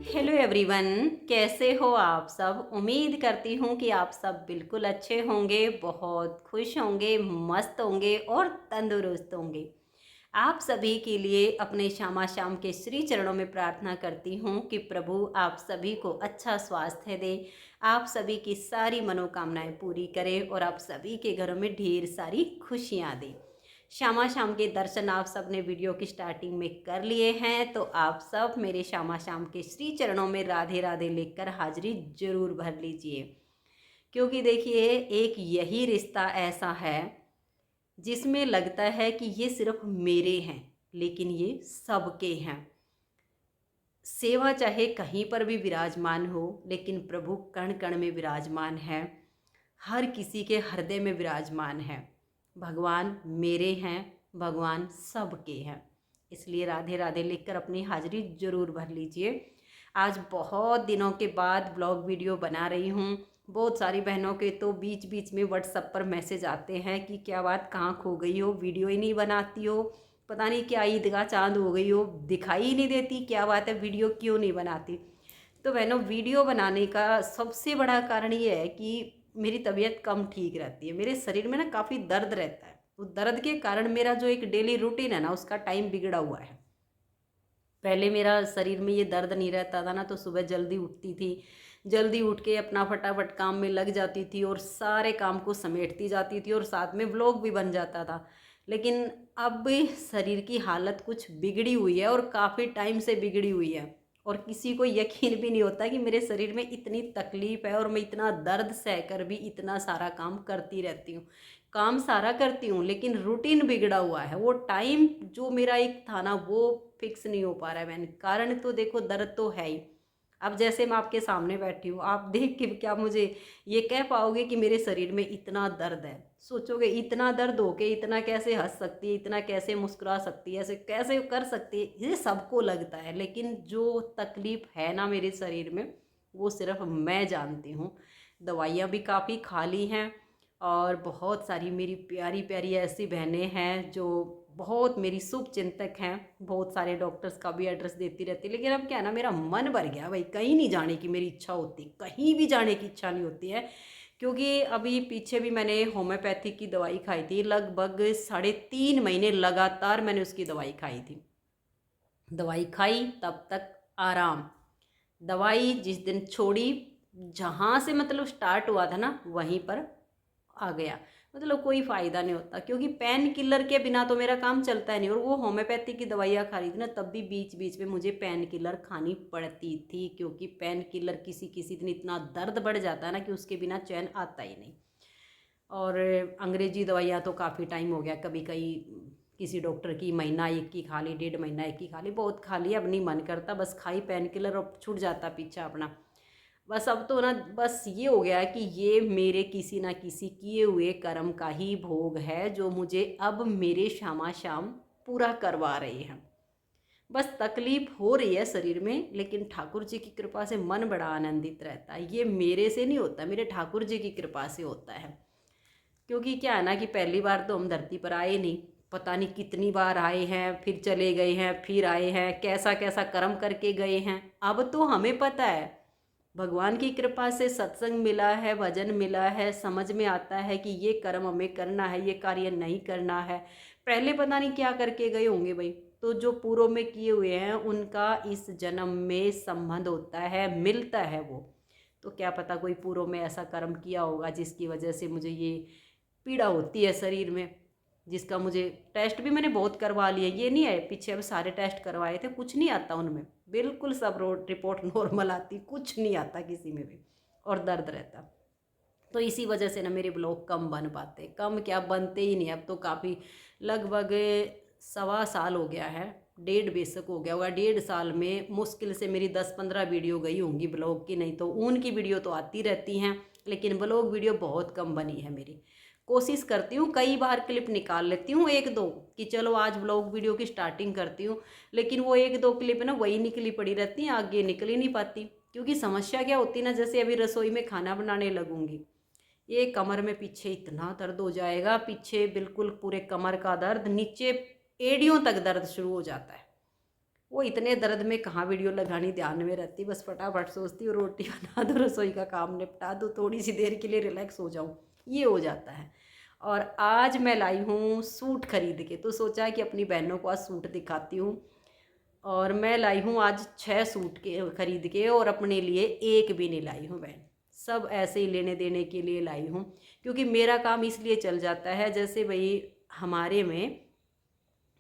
Hello everyone, कैसे हो आप सब। उम्मीद करती हूँ कि आप सब बिल्कुल अच्छे होंगे, बहुत खुश होंगे, मस्त होंगे और तंदुरुस्त होंगे। आप सभी के लिए अपने श्यामा श्याम के श्री चरणों में प्रार्थना करती हूँ कि प्रभु आप सभी को अच्छा स्वास्थ्य दे, आप सभी की सारी मनोकामनाएं पूरी करे और आप सभी के घरों में ढेर सारी खुशियाँ दे। श्यामा श्याम के दर्शन आप सब ने वीडियो की स्टार्टिंग में कर लिए हैं, तो आप सब मेरे श्यामा श्याम के श्री चरणों में राधे राधे लिखकर हाजिरी जरूर भर लीजिए। क्योंकि देखिए, एक यही रिश्ता ऐसा है जिसमें लगता है कि ये सिर्फ मेरे हैं, लेकिन ये सबके हैं। सेवा चाहे कहीं पर भी विराजमान हो, लेकिन प्रभु कण कण में विराजमान है, हर किसी के हृदय में विराजमान है। भगवान मेरे हैं, भगवान सबके हैं। इसलिए राधे राधे लिखकर अपनी हाजिरी जरूर भर लीजिए। आज बहुत दिनों के बाद ब्लॉग वीडियो बना रही हूँ। बहुत सारी बहनों के तो बीच बीच में व्हाट्सएप पर मैसेज आते हैं कि क्या बात, कहाँ खो गई हो, वीडियो ही नहीं बनाती हो, पता नहीं क्या ईद का चांद हो गई हो, दिखाई ही नहीं देती, क्या बात है, वीडियो क्यों नहीं बनाती। तो बहनों, वीडियो बनाने का सबसे बड़ा कारण ये है कि मेरी तबीयत कम ठीक रहती है। मेरे शरीर में ना काफ़ी दर्द रहता है। उस दर्द के कारण मेरा जो एक डेली रूटीन है ना, उसका टाइम बिगड़ा हुआ है। पहले मेरा शरीर में ये दर्द नहीं रहता था ना, तो सुबह जल्दी उठती थी, जल्दी उठ के अपना फटाफट काम में लग जाती थी और सारे काम को समेटती जाती थी और साथ में व्लॉग भी बन जाता था। लेकिन अब शरीर की हालत कुछ बिगड़ी हुई है और काफ़ी टाइम से बिगड़ी हुई है। और किसी को यकीन भी नहीं होता कि मेरे शरीर में इतनी तकलीफ़ है और मैं इतना दर्द सहकर भी इतना सारा काम करती रहती हूँ। काम सारा करती हूँ, लेकिन रूटीन बिगड़ा हुआ है। वो टाइम जो मेरा एक था ना, वो फिक्स नहीं हो पा रहा है। मैंने कारण तो देखो, दर्द तो है ही। अब जैसे मैं आपके सामने बैठी हूँ, आप देख के क्या मुझे ये कह पाओगे कि मेरे शरीर में इतना दर्द है? सोचोगे इतना दर्द हो के इतना कैसे हंस सकती है, इतना कैसे मुस्कुरा सकती है, ऐसे कैसे कर सकती है? ये सबको लगता है, लेकिन जो तकलीफ है ना मेरे शरीर में, वो सिर्फ मैं जानती हूँ। दवाइयाँ भी काफ़ी खा ली हैं और बहुत सारी मेरी प्यारी प्यारी ऐसी बहनें हैं जो बहुत मेरी शुभ चिंतक हैं। बहुत सारे डॉक्टर्स का भी एड्रेस देती रहती, लेकिन अब क्या है ना, मेरा मन भर गया भाई, कहीं नहीं जाने की मेरी इच्छा होती, कहीं भी जाने की इच्छा नहीं होती है। क्योंकि अभी पीछे भी मैंने होम्योपैथी की दवाई खाई थी, लगभग 3.5 महीने लगातार मैंने उसकी दवाई खाई थी। दवाई खाई तब तक आराम, दवाई जिस दिन छोड़ी, जहाँ से मतलब स्टार्ट हुआ था ना, वहीं पर आ गया। मतलब कोई फ़ायदा नहीं होता, क्योंकि पेन किलर के बिना तो मेरा काम चलता है नहीं। और वो होम्योपैथी की दवाइयाँ खा रही थी ना, तब भी बीच बीच में मुझे पेन किलर खानी पड़ती थी, क्योंकि पेन किलर किसी किसी दिन इतना दर्द बढ़ जाता है ना कि उसके बिना चैन आता ही नहीं। और अंग्रेजी दवाइयाँ तो काफ़ी टाइम हो गया, कभी कहीं किसी डॉक्टर की महीना एक की खा ली, 1.5 महीना एक की खा ली, बहुत खा ली, अब नहीं मन करता, बस खाई पेन किलर और छूट जाता पीछा अपना। बस अब तो ना, बस ये हो गया है कि ये मेरे किसी ना किसी किए हुए कर्म का ही भोग है, जो मुझे अब मेरे श्यामा श्याम पूरा करवा रहे हैं। बस तकलीफ हो रही है शरीर में, लेकिन ठाकुर जी की कृपा से मन बड़ा आनंदित रहता है। ये मेरे से नहीं होता, मेरे ठाकुर जी की कृपा से होता है। क्योंकि क्या है ना कि पहली बार तो हम धरती पर आए नहीं, पता नहीं कितनी बार आए हैं, फिर चले गए हैं, फिर आए हैं, कैसा कैसा कर्म करके गए हैं। अब तो हमें पता है, भगवान की कृपा से सत्संग मिला है, भजन मिला है, समझ में आता है कि ये कर्म हमें करना है, ये कार्य नहीं करना है। पहले पता नहीं क्या करके गए होंगे भाई। तो जो पूर्व में किए हुए हैं उनका इस जन्म में संबंध होता है, मिलता है वो। तो क्या पता कोई पूर्व में ऐसा कर्म किया होगा जिसकी वजह से मुझे ये पीड़ा होती है शरीर में, जिसका मुझे टेस्ट भी मैंने बहुत करवा लिए। ये नहीं है, पीछे अब सारे टेस्ट करवाए थे, कुछ नहीं आता उनमें, बिल्कुल सब रिपोर्ट नॉर्मल आती, कुछ नहीं आता किसी में भी, और दर्द रहता। तो इसी वजह से ना मेरे ब्लॉग कम बन पाते, कम क्या, बनते ही नहीं। अब तो काफ़ी, लगभग 1.25 साल हो गया है, 1.5 बेशक हो गया होगा। 1.5 साल में मुश्किल से मेरी 10-15 वीडियो गई होंगी ब्लॉग की, नहीं तो ऊन की वीडियो तो आती रहती हैं, लेकिन ब्लॉग वीडियो बहुत कम बनी है मेरी। कोशिश करती हूँ, कई बार क्लिप निकाल लेती हूँ एक दो, कि चलो आज ब्लॉग वीडियो की स्टार्टिंग करती हूँ, लेकिन वो एक दो क्लिप ना वही निकली पड़ी रहती हैं, आगे निकल ही नहीं पाती। क्योंकि समस्या क्या होती है ना, जैसे अभी रसोई में खाना बनाने लगूंगी, ये कमर में पीछे इतना दर्द हो जाएगा, पीछे बिल्कुल पूरे कमर का दर्द, नीचे एड़ियों तक दर्द शुरू हो जाता है। वो इतने दर्द में कहाँ वीडियो लगानी ध्यान में रहती, बस फटाफट सोचती हूँ रोटी बना दूँ, रसोई का काम निपटा दूँ, थोड़ी सी देर के लिए रिलैक्स हो जाऊँ, ये हो जाता है। और आज मैं लाई हूँ सूट खरीद के, तो सोचा है कि अपनी बहनों को आज सूट दिखाती हूँ। और मैं लाई हूँ आज 6 सूट के खरीद के, और अपने लिए एक भी नहीं लाई हूँ बहन, सब ऐसे ही लेने देने के लिए लाई हूँ। क्योंकि मेरा काम इसलिए चल जाता है, जैसे भाई हमारे में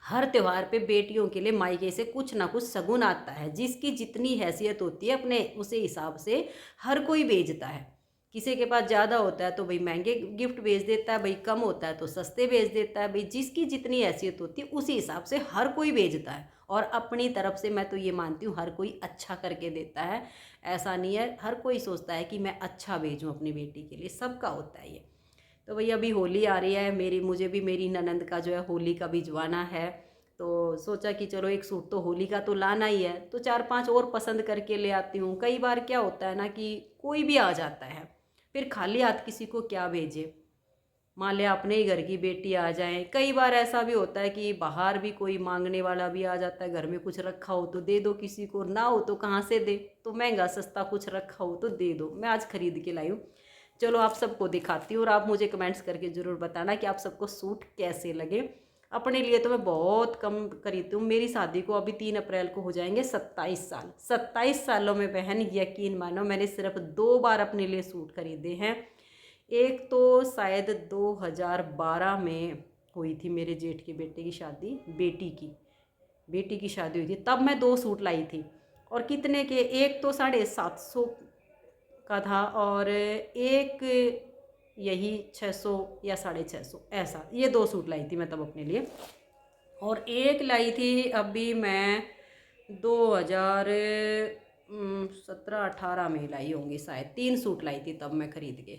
हर त्यौहार पे बेटियों के लिए मायके से कुछ ना कुछ शगुन आता है, जिसकी जितनी हैसियत होती है अपने उसी हिसाब से हर कोई भेजता है। किसी के पास ज़्यादा होता है तो भाई महंगे गिफ्ट भेज देता है, भाई कम होता है तो सस्ते भेज देता है, भाई जिसकी जितनी हैसियत होती है उसी हिसाब से हर कोई भेजता है। और अपनी तरफ से मैं तो ये मानती हूँ हर कोई अच्छा करके देता है, ऐसा नहीं है, हर कोई सोचता है कि मैं अच्छा भेजूँ अपनी बेटी के लिए, सबका होता है ये। तो भैया अभी होली आ रही है, मुझे भी मेरी ननंद का जो है होली का भिजवाना है। तो सोचा कि चलो एक सूट तो होली का तो लाना ही है, तो 4-5 और पसंद करके ले आती हूँ। कई बार क्या होता है ना कि कोई भी आ जाता है, फिर खाली हाथ किसी को क्या भेजे, मान लिया अपने ही घर की बेटी आ जाए। कई बार ऐसा भी होता है कि बाहर भी कोई मांगने वाला भी आ जाता है, घर में कुछ रखा हो तो दे दो किसी को, ना हो तो कहाँ से दे, तो महंगा सस्ता कुछ रखा हो तो दे दो। मैं आज खरीद के लाई हूँ, चलो आप सबको दिखाती हूँ, और आप मुझे कमेंट्स करके ज़रूर बताना कि आप सबको सूट कैसे लगे। अपने लिए तो मैं बहुत कम खरीदती हूँ, मेरी शादी को अभी 3 अप्रैल को हो जाएंगे 27 साल। 27 सालों में बहन यकीन मानो मैंने सिर्फ 2 बार अपने लिए सूट खरीदे हैं। एक तो शायद 2012 में हुई थी मेरे जेठ के बेटे की शादी, बेटी की शादी हुई थी, तब मैं 2 सूट लाई थी। और कितने के, एक तो 750 का था, और एक यही 600 या 650, ऐसा ये 2 सूट लाई थी मैं तब अपने लिए। और एक लाई थी अभी मैं 2017-18 में लाई होंगी शायद, 3 सूट लाई थी तब मैं खरीद के।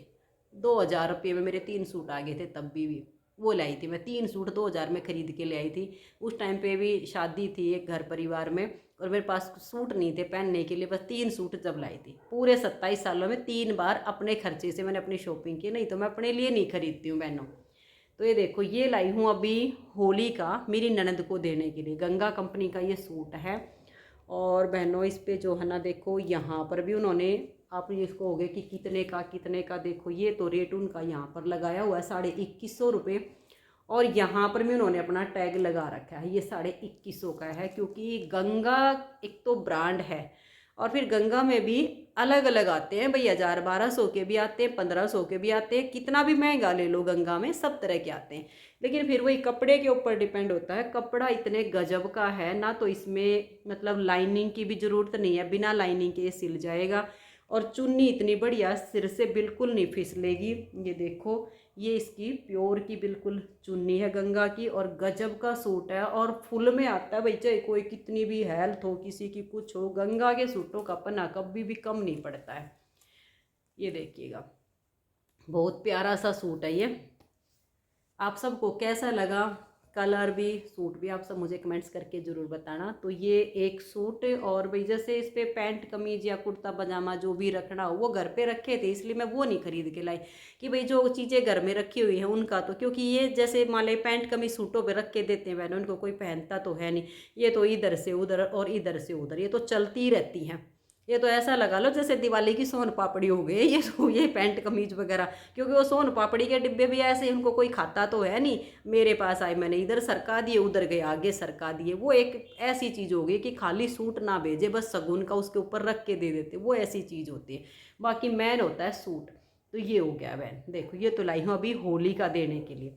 2000 रुपये में मेरे 3 सूट आ गए थे, तब भी वो लाई थी मैं 3 सूट 2000 में खरीद के ले आई थी। उस टाइम पे भी शादी थी एक घर परिवार में, और मेरे पास सूट नहीं थे पहनने के लिए, बस 3 सूट जब लाई थी। पूरे 27 सालों में 3 बार अपने खर्चे से मैंने अपनी शॉपिंग की, नहीं तो मैं अपने लिए नहीं खरीदती हूँ बहनों। तो ये देखो ये लाई हूँ अभी होली का मेरी ननद को देने के लिए, गंगा कंपनी का ये सूट है। और बहनों इस पे जो है ना देखो यहाँ पर भी उन्होंने, आप ये इसको हो गए कि कितने का देखो, ये तो रेट उनका यहाँ पर लगाया हुआ है 2150 रुपये। और यहाँ पर भी उन्होंने अपना टैग लगा रखा है, ये 2150 का है, क्योंकि गंगा एक तो ब्रांड है, और फिर गंगा में भी अलग अलग आते हैं भाई, 1000-1200 के भी आते हैं, 1500 के भी आते हैं, कितना भी महंगा ले लो गंगा में सब तरह के आते हैं। लेकिन फिर वही कपड़े के ऊपर डिपेंड होता है, कपड़ा इतने गजब का है ना, तो इसमें मतलब लाइनिंग की भी ज़रूरत नहीं है, बिना लाइनिंग के ये सिल जाएगा। और चुन्नी इतनी बढ़िया, सिर से बिल्कुल नहीं फिसलेगी। ये देखो ये इसकी प्योर की बिल्कुल चुन्नी है गंगा की, और गजब का सूट है, और फुल में आता है भाई, चाहे कोई कितनी भी हेल्थ हो किसी की कुछ हो, गंगा के सूटों का पन्ना कभी भी कम नहीं पड़ता है। ये देखिएगा बहुत प्यारा सा सूट है ये। आप सबको कैसा लगा, कलर भी सूट भी, आप सब मुझे कमेंट्स करके ज़रूर बताना। तो ये एक सूट, और भाई जैसे इस पर पैंट कमीज या कुर्ता पजामा जो भी रखना हो वो घर पे रखे थे, इसलिए मैं वो नहीं खरीद के लाई कि भाई जो चीज़ें घर में रखी हुई हैं उनका, तो क्योंकि ये जैसे मान ली पैंट कमीज सूटों पर रख के देते हैं वैन, उनको कोई पहनता तो है नहीं, ये तो इधर से उधर और इधर से उधर, ये तो चलती ही रहती हैं। ये तो ऐसा लगा लो जैसे दिवाली की सोन पापड़ी हो गई ये पैंट कमीज वगैरह, क्योंकि वो सोन पापड़ी के डिब्बे भी ऐसे उनको कोई खाता तो है नहीं, मेरे पास आए मैंने इधर सरका दिए, उधर गए आगे सरका दिए। वो एक ऐसी चीज़ हो गई कि खाली सूट ना भेजे, बस शगुन का उसके ऊपर रख के दे देते, वो ऐसी चीज़ होती है। बाकी मैन होता है सूट। तो ये हो गया बहन, देखो ये तो लाई हूँ अभी होली का देने के लिए।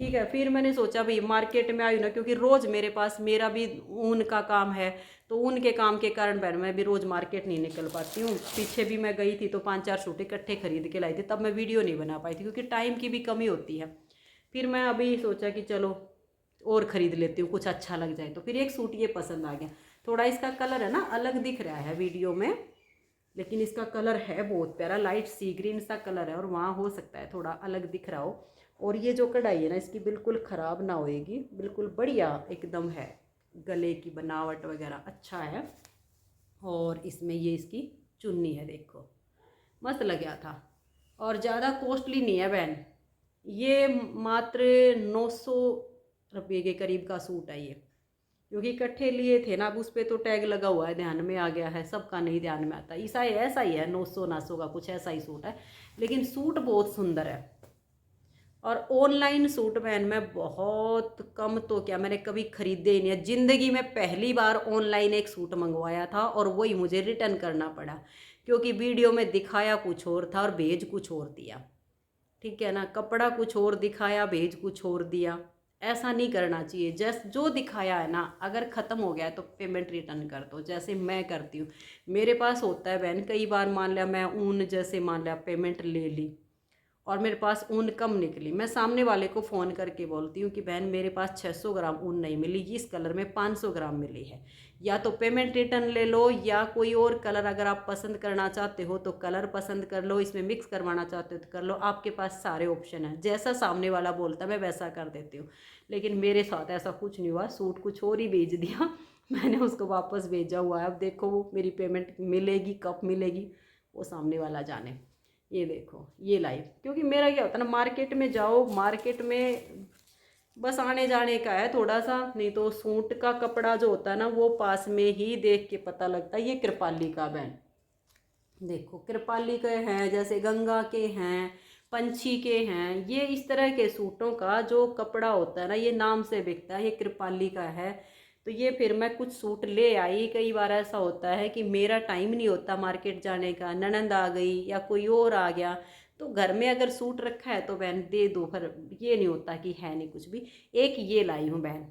ठीक है, फिर मैंने सोचा भाई मार्केट में आई ना, क्योंकि रोज़ मेरे पास, मेरा भी ऊन का काम है, तो ऊन के काम के कारण बहन मैं भी रोज़ मार्केट नहीं निकल पाती हूँ। पीछे भी मैं गई थी तो 5-4 सूट इकट्ठे खरीद के लाई थी, तब मैं वीडियो नहीं बना पाई थी क्योंकि टाइम की भी कमी होती है। फिर मैं अभी सोचा कि चलो और ख़रीद लेती हूँ, कुछ अच्छा लग जाए। तो फिर एक सूट ये पसंद आ गया, थोड़ा इसका कलर है ना अलग दिख रहा है वीडियो में, लेकिन इसका कलर है बहुत प्यारा, लाइट सी ग्रीन सा कलर है, और वहाँ हो सकता है थोड़ा अलग दिख रहा हो। और ये जो कढ़ाई है ना इसकी बिल्कुल ख़राब ना होएगी, बिल्कुल बढ़िया एकदम है, गले की बनावट वगैरह अच्छा है। और इसमें ये इसकी चुन्नी है, देखो मस्त लग गया था। और ज़्यादा कॉस्टली नहीं है बहन, ये मात्र 900 रुपये के करीब का सूट है ये। क्योंकि इकट्ठे लिए थे ना, अब उस पर तो टैग लगा हुआ है, ध्यान में आ गया है, सबका नहीं ध्यान में आता। ईसा ऐसा ही है, 900 का कुछ ऐसा ही सूट है, लेकिन सूट बहुत सुंदर है। और ऑनलाइन सूट बहन मैं बहुत कम तो क्या, मैंने कभी खरीदे ही नहीं है ज़िंदगी में। पहली बार ऑनलाइन एक सूट मंगवाया था और वही मुझे रिटर्न करना पड़ा, क्योंकि वीडियो में दिखाया कुछ और था और भेज कुछ और दिया। ठीक है ना, कपड़ा कुछ और दिखाया, भेज कुछ और दिया। ऐसा नहीं करना चाहिए। जैस जो दिखाया है ना, अगर ख़त्म हो गया है तो पेमेंट रिटर्न कर दो, जैसे मैं करती हूँ। मेरे पास होता है बहन, कई बार मान लिया मैं ऊन, जैसे मान लिया पेमेंट ले ली और मेरे पास ऊन कम निकली, मैं सामने वाले को फ़ोन करके बोलती हूँ कि बहन मेरे पास 600 ग्राम ऊन नहीं मिली, इस कलर में 500 ग्राम मिली है, या तो पेमेंट रिटर्न ले लो, या कोई और कलर अगर आप पसंद करना चाहते हो तो कलर पसंद कर लो, इसमें मिक्स करवाना चाहते हो तो कर लो। आपके पास सारे ऑप्शन हैं, जैसा सामने वाला बोलता मैं वैसा कर देती हूँ। लेकिन मेरे साथ ऐसा कुछ नहीं हुआ, सूट कुछ और ही भेज दिया मैंने उसको वापस भेजा हुआ है। अब देखो वो मेरी पेमेंट मिलेगी कब मिलेगी, वो सामने वाला जाने। ये देखो ये लाइव, क्योंकि मेरा क्या होता है ना, मार्केट में जाओ, मार्केट में बस आने जाने का है थोड़ा सा, नहीं तो सूट का कपड़ा जो होता है ना वो पास में ही देख के पता लगता है। ये कृपाली का बहन देखो, कृपाली के हैं, जैसे गंगा के हैं, पंछी के हैं, ये इस तरह के सूटों का जो कपड़ा होता है ना, ये नाम से बिकता है, ये कृपाली का है। तो ये फिर मैं कुछ सूट ले आई। कई बार ऐसा होता है कि मेरा टाइम नहीं होता मार्केट जाने का, ननंद आ गई या कोई और आ गया, तो घर में अगर सूट रखा है तो बहन दे दो, पर ये नहीं होता कि है नहीं कुछ भी। एक ये लाई हूँ बहन,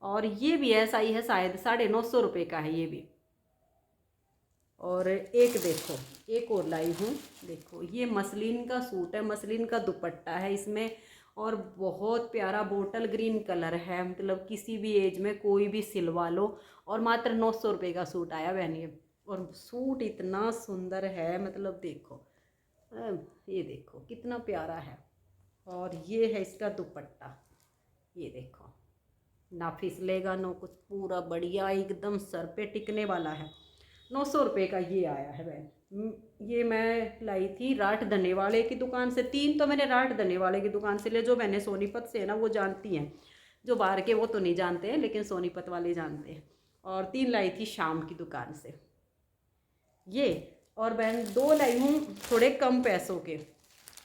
और ये भी ऐसा ही है, शायद 950 रुपये का है ये भी। और एक देखो, एक और लाई हूँ, देखो ये मसलिन का सूट है, मसलिन का दुपट्टा है इसमें, और बहुत प्यारा बोटल ग्रीन कलर है, मतलब किसी भी एज में कोई भी सिलवा लो। और मात्र 900 रुपये का सूट आया बहन ये। और सूट इतना सुंदर है, मतलब देखो, ये देखो कितना प्यारा है। और ये है इसका दुपट्टा, ये देखो, ना फिसलेगा ना कुछ, पूरा बढ़िया एकदम सर पे टिकने वाला है। 900 रुपये का ये आया है बहन। ये मैं लाई थी राठ धने वाले की दुकान से। 3 तो मैंने राठ धने वाले की दुकान से ले, जो मैंने सोनीपत से है ना वो जानती हैं, जो बाहर के वो तो नहीं जानते हैं, लेकिन सोनीपत वाले जानते हैं। और 3 लाई थी शाम की दुकान से ये। और बहन 2 लाई हूँ थोड़े कम पैसों के।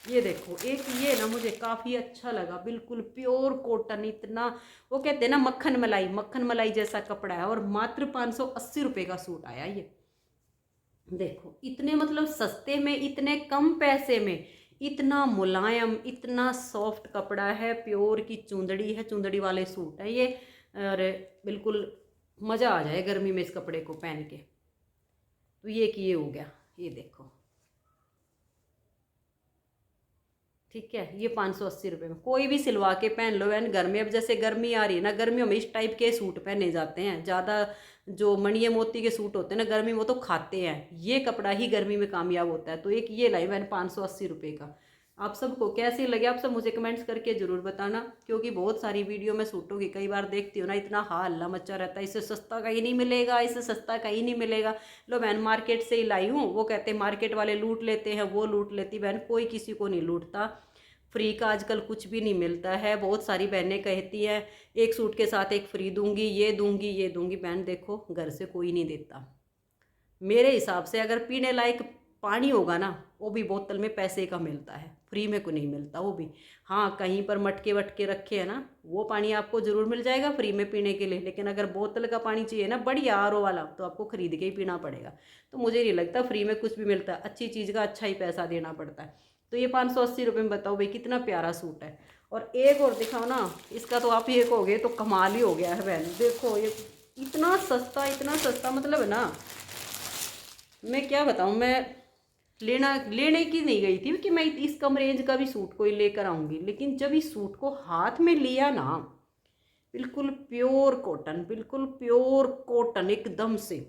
ये देखो, एक ये ना मुझे काफ़ी अच्छा लगा, बिल्कुल प्योर कॉटन, इतना वो कहते हैं ना मक्खन मलाई, मक्खन मलाई जैसा कपड़ा है, और मात्र 580 रुपये का सूट आया ये। देखो इतने मतलब सस्ते में, इतने कम पैसे में, इतना मुलायम, इतना सॉफ्ट कपड़ा है, प्योर की चुंदड़ी है, चुंदड़ी वाले सूट है ये। और बिल्कुल मज़ा आ जाए गर्मी में इस कपड़े को पहन के। तो ये कि ये हो गया, ये देखो ठीक है, ये 580 रुपये में कोई भी सिलवा के पहन लो बहन घर में। अब जैसे गर्मी आ रही है ना, गर्मियों में इस टाइप के सूट पहने जाते हैं ज़्यादा, जो मणिये मोती के सूट होते हैं ना गर्मी, वो तो खाते हैं, ये कपड़ा ही गर्मी में कामयाब होता है। तो एक ये लाई मैंने 580 रुपये का। आप सबको कैसे लगे, आप सब मुझे कमेंट्स करके ज़रूर बताना, क्योंकि बहुत सारी वीडियो में सूटों की कई बार देखती हूँ ना, इतना हल्ला मचा रहता है, इससे सस्ता कहीं नहीं मिलेगा, इससे सस्ता कहीं नहीं मिलेगा। लो बहन मार्केट से ही लाई हूँ, वो कहते हैं मार्केट वाले लूट लेते हैं, वो लूट लेती, बहन कोई किसी को नहीं लूटता। फ्री का आजकल कुछ भी नहीं मिलता है। बहुत सारी बहनें कहती हैं एक सूट के साथ एक फ्री दूंगी, ये दूंगी, ये दूंगी। बहन देखो घर से कोई नहीं देता। मेरे हिसाब से अगर पीने लायक पानी होगा ना, वो भी बोतल में पैसे का मिलता है, फ्री में को नहीं मिलता वो भी। हाँ कहीं पर मटके वटके रखे हैं ना, वो पानी आपको ज़रूर मिल जाएगा फ्री में पीने के लिए, लेकिन अगर बोतल का पानी चाहिए ना बढ़िया आरओ वाला, तो आपको ख़रीद के ही पीना पड़ेगा। तो मुझे नहीं लगता फ्री में कुछ भी मिलता है, अच्छी चीज़ का अच्छा ही पैसा देना पड़ता है। तो ये 580 रुपये में बताओ भाई कितना प्यारा सूट है। और एक और दिखाओ ना, इसका तो आप ये कहोगे तो कमाल ही हो गया है बहन। देखो ये इतना सस्ता, इतना सस्ता, मतलब है ना, मैं क्या बताऊँ। मैं लेने की नहीं गई थी कि मैं इस कम रेंज का भी सूट कोई लेकर आऊँगी, लेकिन जब इस सूट को हाथ में लिया ना, बिल्कुल प्योर कॉटन, बिल्कुल प्योर कॉटन एकदम से।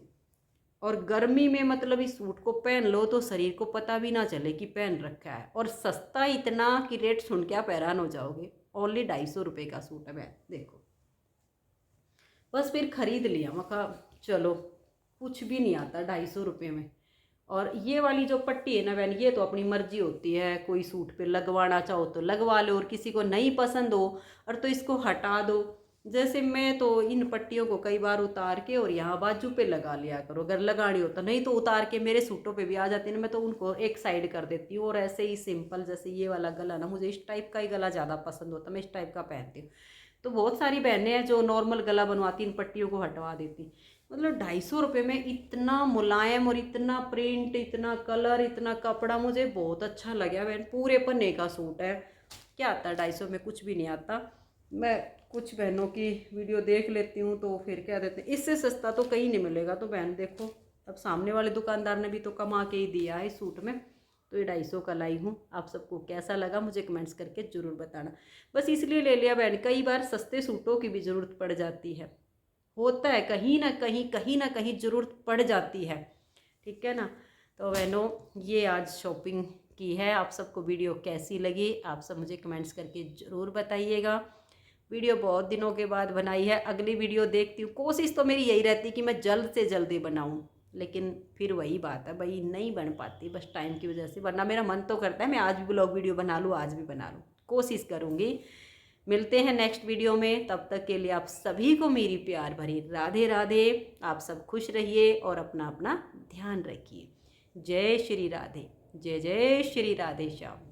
और गर्मी में मतलब इस सूट को पहन लो तो शरीर को पता भी ना चले कि पहन रखा है। और सस्ता इतना कि रेट सुन के आप हैरान हो जाओगे। ओनली 250 रुपये का सूट है बहन देखो। बस फिर खरीद लिया, मैं कहा चलो कुछ भी नहीं आता 250 रुपये में। और ये वाली जो पट्टी है ना बहन, ये तो अपनी मर्जी होती है, कोई सूट पे लगवाना चाहो तो लगवा लो, और किसी को नहीं पसंद हो और तो इसको हटा दो। जैसे मैं तो इन पट्टियों को कई बार उतार के और यहाँ बाजू पे लगा लिया करो अगर लगानी हो तो, नहीं तो उतार के मेरे सूटों पे भी आ जाती है ना, मैं तो उनको एक साइड कर देती हूँ। और ऐसे ही सिंपल जैसे ये वाला गला ना, मुझे इस टाइप का ही गला ज़्यादा पसंद होता है, मैं इस टाइप का पहनती हूँ। तो बहुत सारी बहनें हैं जो नॉर्मल गला बनवाती, इन पट्टियों को हटवा देती। मतलब 250 रुपये में इतना मुलायम और इतना प्रिंट, इतना कलर, इतना कपड़ा, मुझे बहुत अच्छा लगा बहन। पूरे पन्ने का सूट है, क्या आता है 250 में, कुछ भी नहीं आता। मैं कुछ बहनों की वीडियो देख लेती हूँ तो फिर क्या देते हैं, इससे सस्ता तो कहीं नहीं मिलेगा। तो बहन देखो, अब सामने वाले दुकानदार ने भी तो कमा के ही दिया है इस सूट में। तो ये 250 का लाई हूँ। आप सबको कैसा लगा मुझे कमेंट्स करके ज़रूर बताना। बस इसलिए ले लिया बहन, कई बार सस्ते सूटों की भी ज़रूरत पड़ जाती है, होता है कहीं ना कहीं ज़रूरत पड़ जाती है, ठीक है ना। तो बहनों, ये आज शॉपिंग की है। आप सबको वीडियो कैसी लगी आप सब मुझे कमेंट्स करके ज़रूर बताइएगा। वीडियो बहुत दिनों के बाद बनाई है, अगली वीडियो देखती हूँ। कोशिश तो मेरी यही रहती कि मैं जल्द से जल्दी बनाऊँ, लेकिन फिर वही बात है भाई, नहीं बन पाती बस टाइम की वजह से। वरना मेरा मन तो करता है मैं आज भी ब्लॉग वीडियो बना लूँ, आज भी बना लूँ, कोशिश करूँगी। मिलते हैं नेक्स्ट वीडियो में, तब तक के लिए आप सभी को मेरी प्यार भरी राधे राधे। आप सब खुश रहिए और अपना अपना ध्यान रखिए। जय श्री राधे, जय जय श्री राधे श्याम।